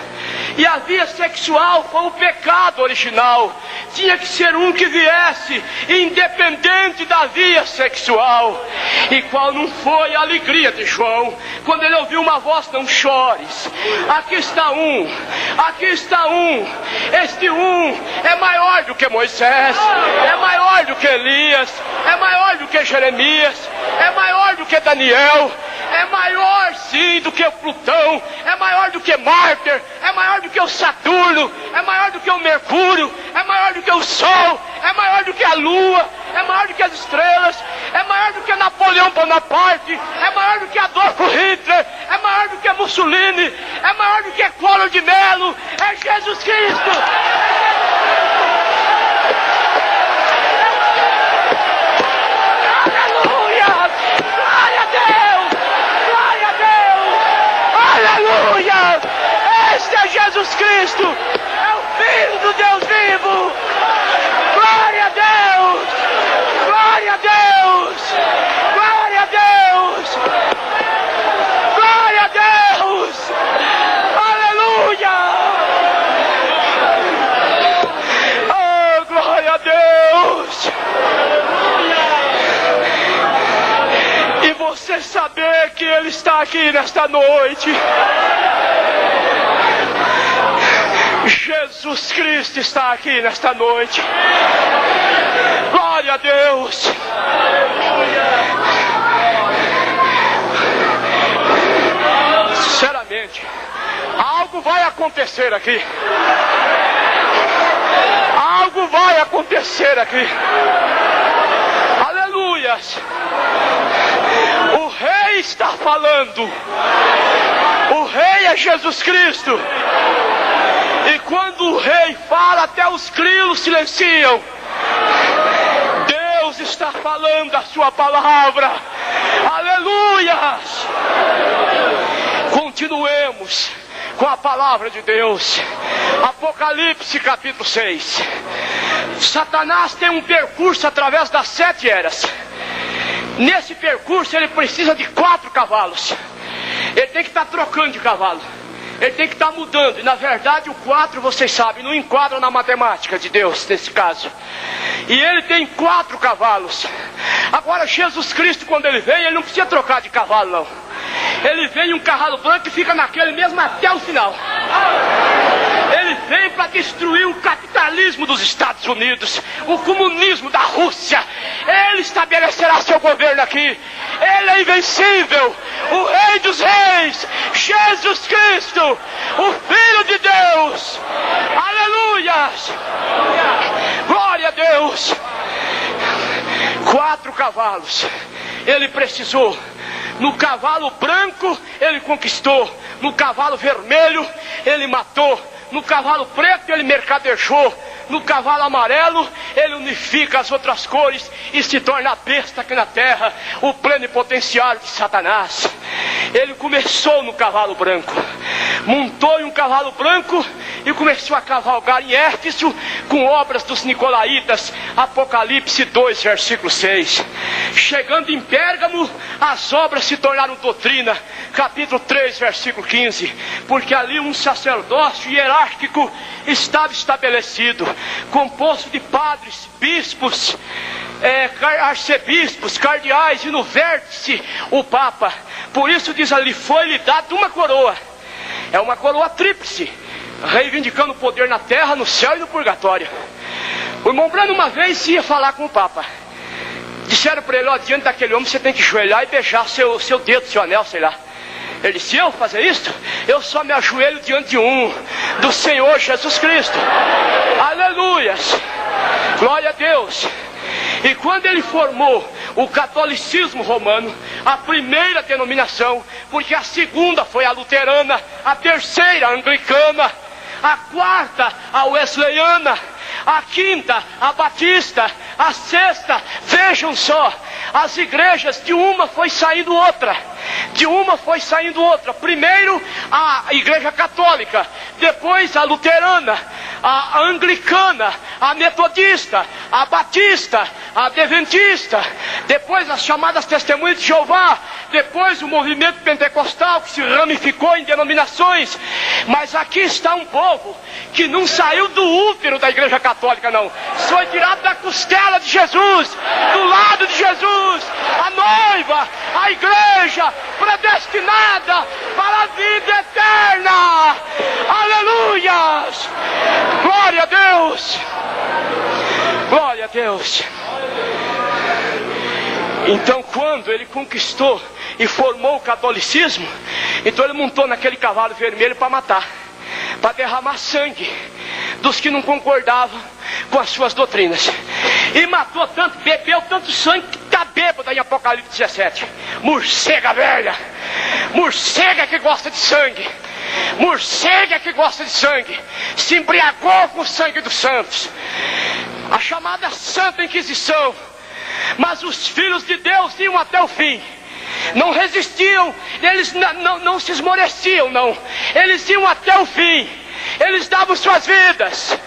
e a via sexual foi o pecado original. Tinha que ser um que viesse independente da via sexual. E qual não foi a alegria de João quando ele ouviu uma voz: não chores, aqui está um, aqui está um. Este um é maior do que Moisés, é maior do que Elias, é maior do que Jeremias, é maior do que Daniel, é maior sim do que Plutão, é maior do que Marte, é maior do que o Saturno, é maior do que o Mercúrio, é maior do que o Sol, é maior do que a Lua, é maior do que as estrelas, é maior do que Napoleão Bonaparte, é maior do que Adolfo Hitler, é maior do que Mussolini, é maior do que Collor de Mello, é Jesus Cristo. Aleluia, glória a Deus. Cristo é o Filho do Deus vivo. Glória a Deus! Glória a Deus! Glória a Deus! Glória a Deus! Aleluia! Oh, glória a Deus! E você saber que Ele está aqui nesta noite. Jesus Cristo está aqui nesta noite. Glória a Deus. Sinceramente, algo vai acontecer aqui. Algo vai acontecer aqui. Aleluias. O Rei está falando. O Rei é Jesus Cristo. E quando o Rei fala, até os grilos silenciam. Deus está falando a sua palavra. Aleluias! Continuemos com a palavra de Deus. Apocalipse capítulo 6. Satanás tem um percurso através das 7 eras. Nesse percurso ele precisa de 4 cavalos. Ele tem que estar trocando de cavalo. Ele tem que estar mudando. E na verdade o 4, vocês sabem, não enquadra na matemática de Deus nesse caso. E ele tem 4 cavalos. Agora Jesus Cristo, quando ele vem, ele não precisa trocar de cavalo não. Ele vem em um cavalo branco e fica naquele mesmo até o final. Ele vem para destruir o capitalismo dos Estados Unidos, o comunismo da Rússia. Ele estabelecerá seu governo aqui. Ele é invencível, o Rei dos Reis, Jesus Cristo, o Filho de Deus. Aleluias! Glória a Deus! 4 cavalos ele precisou. No cavalo branco ele conquistou. No cavalo vermelho ele matou. No cavalo preto ele mercadejou. No cavalo amarelo ele unifica as outras cores e se torna a besta aqui na terra, o plenipotenciário de Satanás. Ele começou no cavalo branco, montou em um cavalo branco e começou a cavalgar em Éfeso com obras dos Nicolaitas. Apocalipse 2, versículo 6. Chegando em Pérgamo, as obras se tornaram doutrina. Capítulo 3, versículo 15. Porque ali um sacerdócio hierárquico estava estabelecido, composto de padres, bispos, arcebispos, cardeais e no vértice o Papa. Por isso diz ali, foi-lhe dada uma coroa. É uma coroa tríplice, reivindicando o poder na terra, no céu e no purgatório. O irmão Brano uma vez ia falar com o Papa. Disseram para ele, ó, diante daquele homem você tem que ajoelhar e beijar seu dedo, seu anel, sei lá. Ele disse, eu fazer isso? Eu só me ajoelho diante de do Senhor Jesus Cristo. Aleluias! Glória a Deus! E quando ele formou o catolicismo romano, a primeira denominação, porque a segunda foi a luterana, a terceira a anglicana, a quarta a wesleyana, a quinta a batista, a sexta, vejam só, as igrejas de uma foi saindo outra. De uma foi saindo outra. Primeiro a igreja católica, depois a luterana, a anglicana, a metodista, a batista, a adventista, depois as chamadas testemunhas de Jeová, depois o movimento pentecostal que se ramificou em denominações. Mas aqui está um povo que não saiu do útero da igreja católica não, foi tirado da costela de Jesus, do lado de Jesus, a noiva, a igreja predestinada para a vida eterna. Aleluias! Glória a Deus! Glória a Deus! Então quando ele conquistou e formou o catolicismo, então ele montou naquele cavalo vermelho para matar, para derramar sangue dos que não concordavam com as suas doutrinas. E matou tanto, bebeu tanto sangue que está bêbado em Apocalipse 17. Morcega velha, morcega que gosta de sangue, morcega que gosta de sangue, se embriagou com o sangue dos santos, a chamada Santa Inquisição. Mas os filhos de Deus iam até o fim, não resistiam, eles não se esmoreciam não, eles iam até o fim. eles davam suas vidas.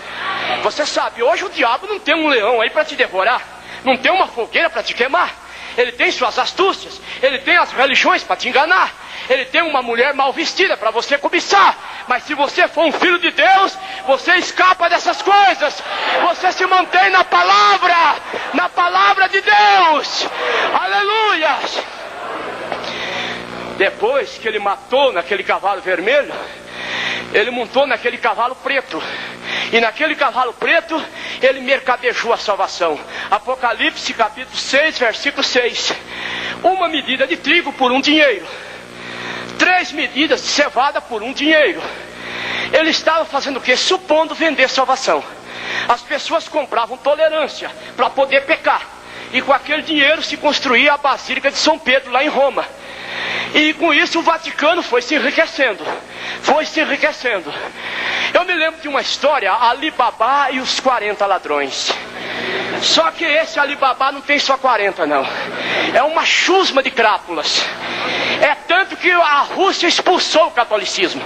Você sabe, hoje o diabo não tem um leão aí para te devorar, não tem uma fogueira para te queimar. Ele tem suas astúcias, ele tem as religiões para te enganar, ele tem uma mulher mal vestida para você cobiçar. Mas se você for um filho de Deus, você escapa dessas coisas. Você se mantém na palavra de Deus. Aleluia! Depois que ele matou naquele cavalo vermelho, ele montou naquele cavalo preto. E naquele cavalo preto, ele mercadejou a salvação. Apocalipse capítulo 6, versículo 6. Uma medida de trigo por um dinheiro. 3 medidas de cevada por um dinheiro. Ele estava fazendo o quê? Supondo vender salvação. As pessoas compravam tolerância para poder pecar. E com aquele dinheiro se construía a Basílica de São Pedro lá em Roma. E com isso o Vaticano foi se enriquecendo. Eu me lembro de uma história, Ali Babá e os 40 ladrões. Só que esse Ali Babá não tem só 40 não. É uma chusma de crápulas. É tanto que a Rússia expulsou o catolicismo.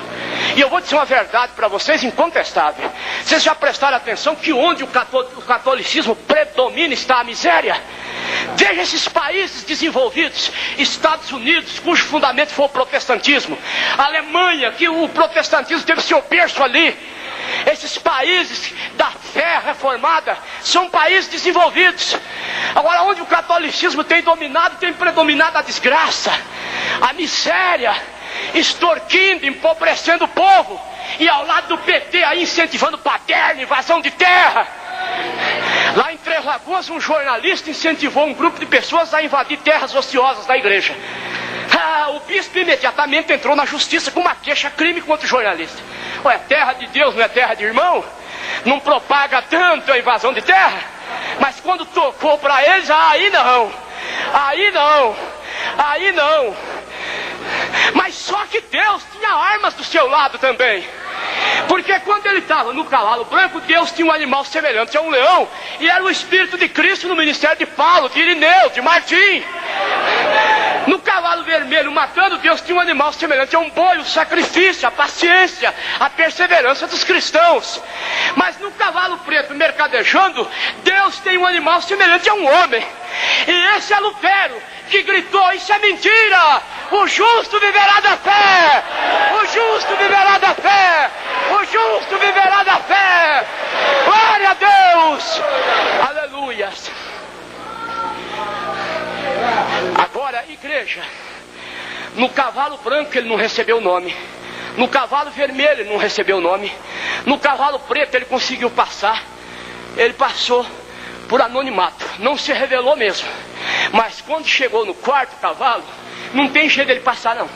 E eu vou dizer uma verdade para vocês incontestável. Vocês já prestaram atenção que onde o catolicismo predomina está a miséria? Veja esses países desenvolvidos, Estados Unidos, cujo fundamento foi o protestantismo, Alemanha, que o protestantismo teve seu berço ali. Esses países da fé reformada são países desenvolvidos. Agora, onde o catolicismo tem predominado a desgraça, a miséria, extorquindo, empobrecendo o povo, e ao lado do PT aí incentivando baderna, invasão de terra. Lá em Três Lagoas, um jornalista incentivou um grupo de pessoas a invadir terras ociosas da igreja. O bispo imediatamente entrou na justiça com uma queixa-crime contra o jornalista. É terra de Deus, não é terra de irmão? Não propaga tanto a invasão de terra? Mas quando tocou para eles, aí não. Mas só que Deus tinha armas do seu lado também. Porque quando ele estava no cavalo branco, Deus tinha um animal semelhante a um leão. E era o Espírito de Cristo no ministério de Paulo, de Irineu, de Martim. No cavalo vermelho, matando, Deus tinha um animal semelhante a um boi, o sacrifício, a paciência, a perseverança dos cristãos. Mas no cavalo preto, mercadejando, Deus tem um animal semelhante a um homem. E esse é Lutero, que gritou: isso é mentira! O justo viverá da fé! O justo viverá da fé! O justo viverá da fé! Glória a Deus! Aleluia! Agora, igreja, no cavalo branco ele não recebeu o nome, no cavalo vermelho ele não recebeu o nome, no cavalo preto ele conseguiu passar, ele passou por anonimato, não se revelou mesmo. Mas quando chegou no 4º cavalo, não tem jeito dele passar não.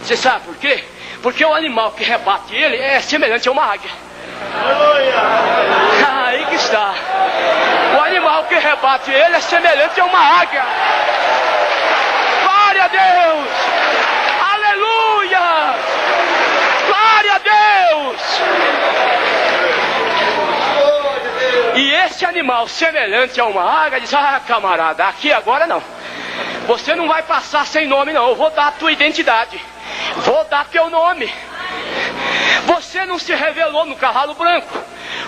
Você sabe por quê? Porque o animal que rebate ele é semelhante a uma águia. Aí que está. O animal que rebate ele é semelhante a uma águia. Glória a Deus! Aleluia! Glória a Deus! E esse animal semelhante a uma águia diz: camarada, aqui agora não. Você não vai passar sem nome não. Eu vou dar a tua identidade. Vou dar teu nome. Você não se revelou no cavalo branco.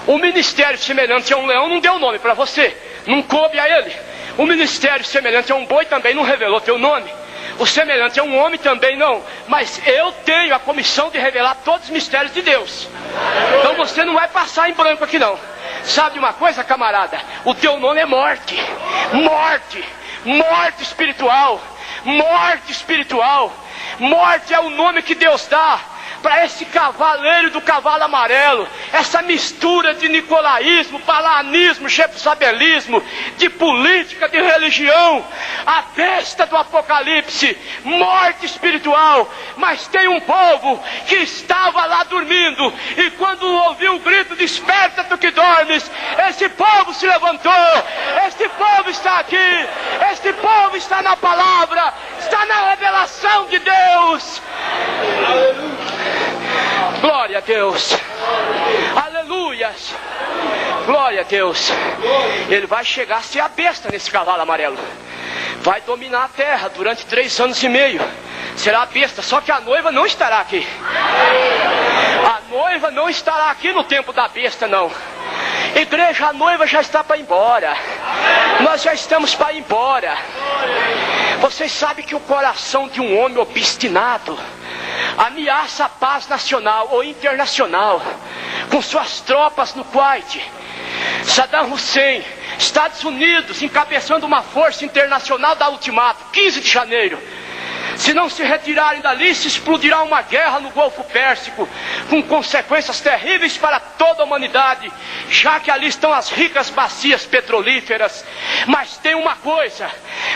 O ministério semelhante a um leão não deu nome para você. Não coube a ele. O ministério semelhante a um boi também não revelou teu nome. O semelhante a um homem também não. Mas eu tenho a comissão de revelar todos os mistérios de Deus. Então você não vai passar em branco aqui não. Sabe uma coisa, camarada? O teu nome é morte. Morte. Morte espiritual. Morte espiritual. Morte é o nome que Deus dá para esse cavaleiro do cavalo amarelo, essa mistura de nicolaísmo, palanismo, jerusabelismo, de política, de religião, a besta do Apocalipse, morte espiritual. Mas tem um povo que estava lá dormindo, e quando ouviu o grito: desperta tu que dormes, esse povo se levantou. Este povo está aqui, este povo está na palavra, está na revelação de Deus. Glória a Deus. Aleluia. Glória a Deus. Ele vai chegar a ser a besta nesse cavalo amarelo. Vai dominar a terra durante 3 anos e meio. Será a besta, só que a noiva não estará aqui. A noiva não estará aqui no tempo da besta, não. Igreja, a noiva já está para ir embora. Nós já estamos para ir embora. Vocês sabem que o coração de um homem obstinado ameaça a paz nacional ou internacional, com suas tropas no Kuwait. Saddam Hussein, Estados Unidos encabeçando uma força internacional da ultimato, 15 de janeiro. Se não se retirarem dali, se explodirá uma guerra no Golfo Pérsico, com consequências terríveis para toda a humanidade, já que ali estão as ricas bacias petrolíferas. Mas tem uma coisa,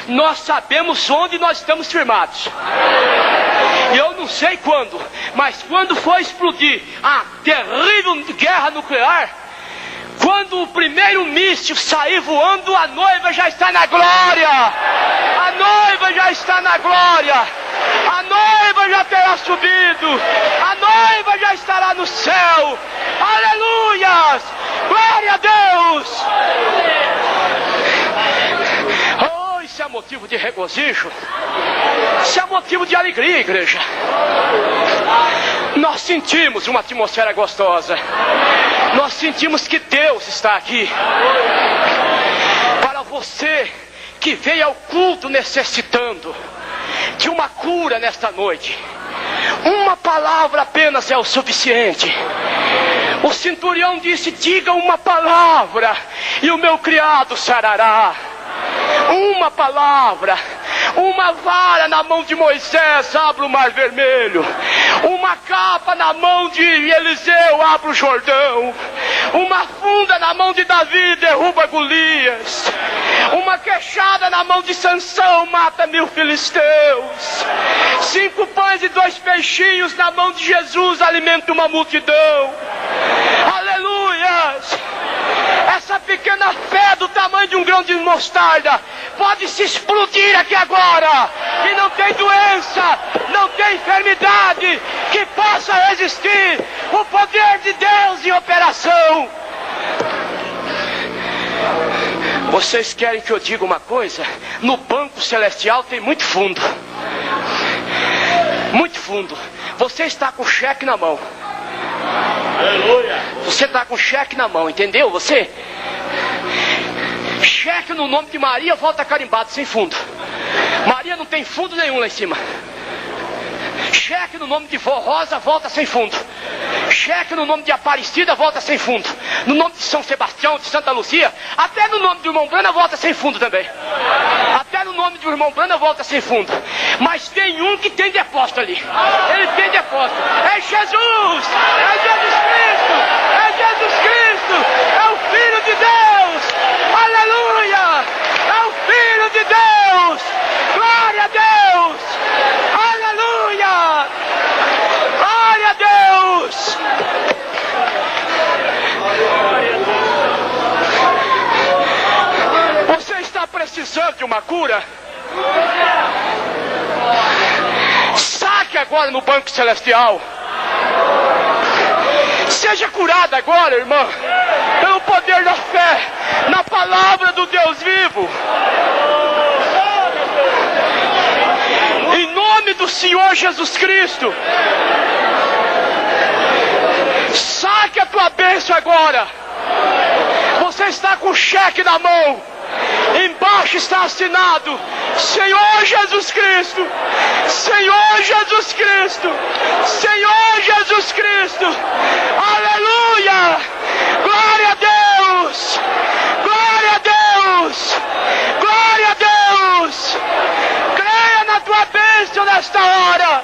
nós sabemos onde nós estamos firmados. E eu não sei quando, mas quando for explodir a terrível guerra nuclear, quando o primeiro míssil sair voando, a noiva já está na glória. A noiva já está na glória. A noiva já terá subido. A noiva já estará no céu. Aleluias! Glória a Deus! Oh, isso é motivo de regozijo. Isso é motivo de alegria, igreja. Nós sentimos uma atmosfera gostosa. Nós sentimos que Deus está aqui. Para você que veio ao culto necessitando de uma cura nesta noite, uma palavra apenas é o suficiente. O centurião disse: diga uma palavra e o meu criado sarará. Uma palavra. Uma vara na mão de Moisés abre o mar vermelho. Uma capa na mão de Eliseu abre o Jordão. Uma funda na mão de Davi derruba Golias. Uma queixada na mão de Sansão mata 1000 filisteus. 5 pães e 2 peixinhos na mão de Jesus alimenta uma multidão. Aleluias! Essa pequena fé do tamanho de um grão de mostarda pode se explodir aqui agora. E não tem doença, não tem enfermidade que possa resistir o poder de Deus em operação. Vocês querem que eu diga uma coisa? No banco celestial tem muito fundo. Muito fundo. Você está com o cheque na mão. Aleluia. Você está com o cheque na mão, entendeu? Você? Cheque no nome de Maria volta carimbado, sem fundo. Maria não tem fundo nenhum lá em cima. Cheque no nome de Vó Rosa volta sem fundo. Cheque no nome de Aparecida volta sem fundo. No nome de São Sebastião, de Santa Luzia, até no nome do irmão Brana volta sem fundo também. Até no nome do irmão Brana volta sem fundo. Mas tem um que tem depósito ali. Ele tem depósito. É Jesus! É Jesus Cristo! É Jesus Cristo! É o Filho de Deus! Aleluia! É o Filho de Deus! Glória a Deus! Aleluia! Glória a Deus! Você está precisando de uma cura? Saque agora no banco celestial. Seja curada agora, irmã, pelo poder da fé, na palavra do Deus vivo. Em nome do Senhor Jesus Cristo. Saque a tua bênção agora. Você está com o cheque na mão. Embaixo está assinado: Senhor Jesus Cristo, Senhor Jesus Cristo, Senhor Jesus Cristo. Aleluia! Glória a Deus! Glória a Deus! Glória a Deus! Creia na tua bênção nesta hora.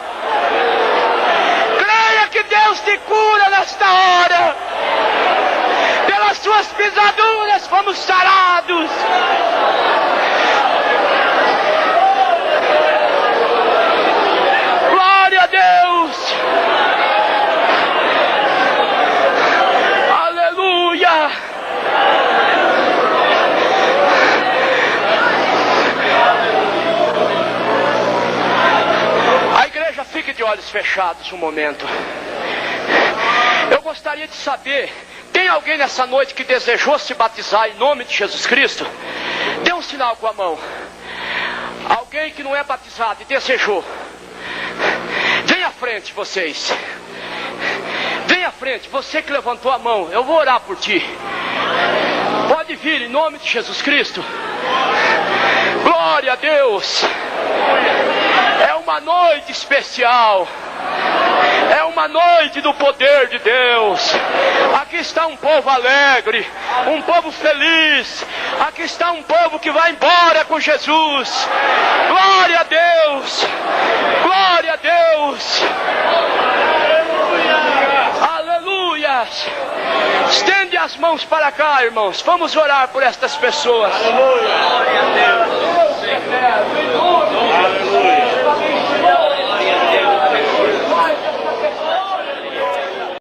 Creia que Deus te cura nesta hora. Pelas suas pisaduras fomos sarados. Glória a Deus. Aleluia. A igreja fique de olhos fechados um momento. Eu gostaria de saber, tem alguém nessa noite que desejou se batizar em nome de Jesus Cristo? Dê um sinal com a mão. Alguém que não é batizado e desejou. Vem à frente, vocês. Vem à à frente, você que levantou a mão, eu vou orar por ti. Pode vir em nome de Jesus Cristo. Glória a Deus. É uma noite especial. É uma noite do poder de Deus. Aqui está um povo alegre, um povo feliz. Aqui está um povo que vai embora com Jesus. Glória a Deus. Glória a Deus. Aleluia. Estende as mãos para cá, irmãos. Vamos orar por estas pessoas. Glória a Deus.